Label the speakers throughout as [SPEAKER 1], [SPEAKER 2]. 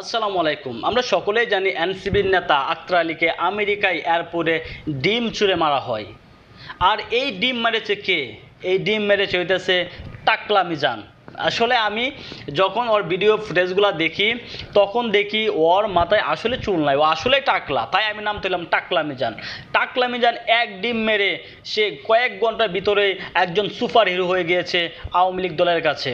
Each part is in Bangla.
[SPEAKER 1] আসসালামু আলাইকুম। আমরা সকলেই জানি এনসিবির নেতা আক্তার আলীকে আমেরিকায় এয়ারপোর্টে ডিম ছুঁড়ে মারা হয়। আর এই ডিম মেরেছে কে? এই ডিম মেরেছে হইতেছে টাকলা মিজান। আসলে আমি যখন ওর ভিডিও ফুটেজগুলো দেখি তখন দেখি ওর মাথায় আসলে চুল নাই, ও আসলে টাকলা, তাই আমি নাম দিলাম টাকলা মিজান। টাকলা মিজান এক ডিম মেরে সে কয়েক ঘন্টার ভিতরে একজন সুপার হিরো হয়ে গিয়েছে আওয়ামী লীগ দলের কাছে।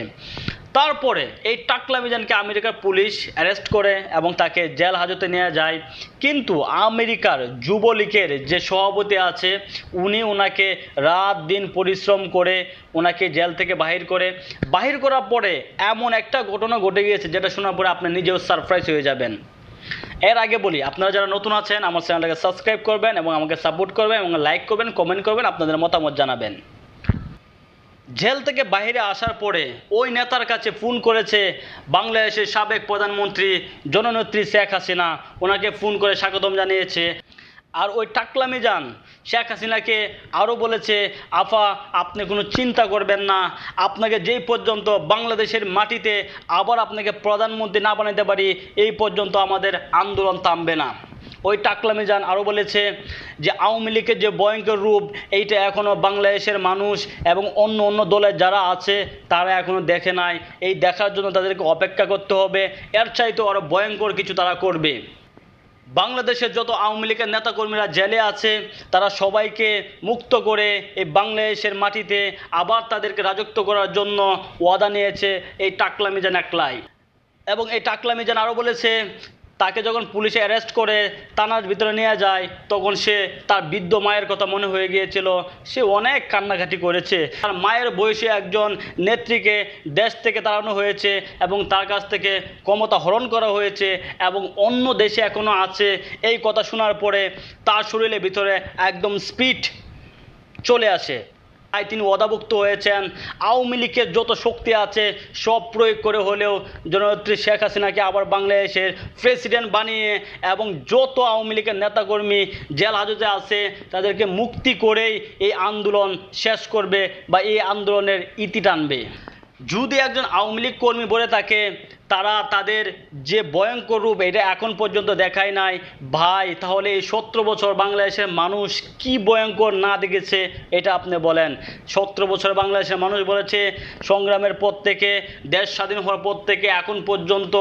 [SPEAKER 1] তারপরে এই টাকলা মিজানকে আমেরিকার পুলিশ অ্যারেস্ট করে এবং তাকে জেল হাজতে নিয়ে যায়। কিন্তু আমেরিকার যুবলীগের যে সভাপতি আছে উনি ওনাকে রাত দিন পরিশ্রম করে ওনাকে জেল থেকে বাহির করার পরে এমন একটা ঘটনা ঘটে গিয়েছে যেটা শোনার পরে আপনি নিজেও সারপ্রাইজ হয়ে যাবেন। এর আগে বলি, আপনারা যারা নতুন আছেন আমার চ্যানেলটাকে সাবস্ক্রাইব করবেন এবং আমাকে সাপোর্ট করবেন এবং লাইক করবেন, কমেন্ট করবেন, আপনাদের মতামত জানাবেন। জেল থেকে বাইরে আসার পরে ওই নেতার কাছে ফোন করেছে বাংলাদেশের সাবেক প্রধানমন্ত্রী জননেত্রী শেখ হাসিনা, ওনাকে ফোন করে স্বাগতম জানিয়েছে। আর ওই টাকলা মিজান শেখ হাসিনাকে আরও বলেছে, আফা আপনি কোনো চিন্তা করবেন না, আপনাকে যেই পর্যন্ত বাংলাদেশের মাটিতে আবার আপনাকে প্রধানমন্ত্রী না বানাতে পারি এই পর্যন্ত আমাদের আন্দোলন থামবে না। ওই টাকলা মিজান আরও বলেছে যে আওয়ামী লীগের যে ভয়ঙ্কর রূপ এইটা এখনও বাংলাদেশের মানুষ এবং অন্য অন্য দলের যারা আছে তারা এখনও দেখে নাই, এই দেখার জন্য তাদেরকে অপেক্ষা করতে হবে, এর চাইতে আরও ভয়ঙ্কর কিছু তারা করবে। বাংলাদেশের যত আওয়ামী লীগের নেতাকর্মীরা জেলে আছে তারা সবাইকে মুক্ত করে এই বাংলাদেশের মাটিতে আবার তাদেরকে রাজত্ব করার জন্য ওয়াদা নিয়েছে এই টাকলা মিজান একলাই। এবং এই টাকলা মিজান আরও বলেছে তাকে যখন পুলিশে অ্যারেস্ট করে থানার ভিতরে নিয়ে যায় তখন সে তার বৃদ্ধ মায়ের কথা মনে হয়ে গিয়েছিল, সে অনেক কান্নাকাটি করেছে। তার মায়ের বয়সী একজন নেত্রীকে দেশ থেকে তাড়ানো হয়েছে এবং তার কাছ থেকে ক্ষমতা হরণ করা হয়েছে এবং অন্য দেশে এখনও আছে। এই কথা শোনার পরে তার শরীরের ভিতরে একদম স্পিড চলে আসে। তাই তিনি ওয়াদাভুক্ত হয়েছেন আওয়ামী লীগের যত শক্তি আছে সব প্রয়োগ করে হলেও জননেত্রী শেখ হাসিনাকে আবার বাংলাদেশের প্রেসিডেন্ট বানিয়ে এবং যত আওয়ামী লীগের নেতাকর্মী জেল হাজতে আছে তাদেরকে মুক্তি করেই এই আন্দোলন শেষ করবে বা এই আন্দোলনের ইতি টানবে। যদি একজন আওয়ামী লীগ কর্মী বলে থাকে তারা তাদের যে ভয়ঙ্কর রূপ এটা এখন পর্যন্ত দেখায় নাই, ভাই তাহলে এই 17 বছর বাংলাদেশের মানুষ কি ভয়ঙ্কর না দেখেছে এটা আপনি বলেন। 17 বছর বাংলাদেশের মানুষ বলেছে সংগ্রামের পর থেকে, দেশ স্বাধীন হওয়ার পর থেকে এখন পর্যন্ত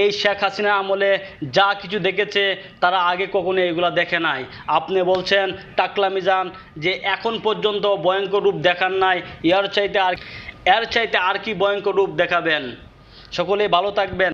[SPEAKER 1] এই শেখ হাসিনা আমলে যা কিছু দেখেছে তারা আগে কখনো এগুলো দেখে নাই। আপনি বলছেন টাকলা মিজান যে এখন পর্যন্ত ভয়ঙ্কর রূপ দেখান নাই, এর চাইতে আর কি ভয়ঙ্কর রূপ দেখাবেন? সকলেই ভালো থাকবেন।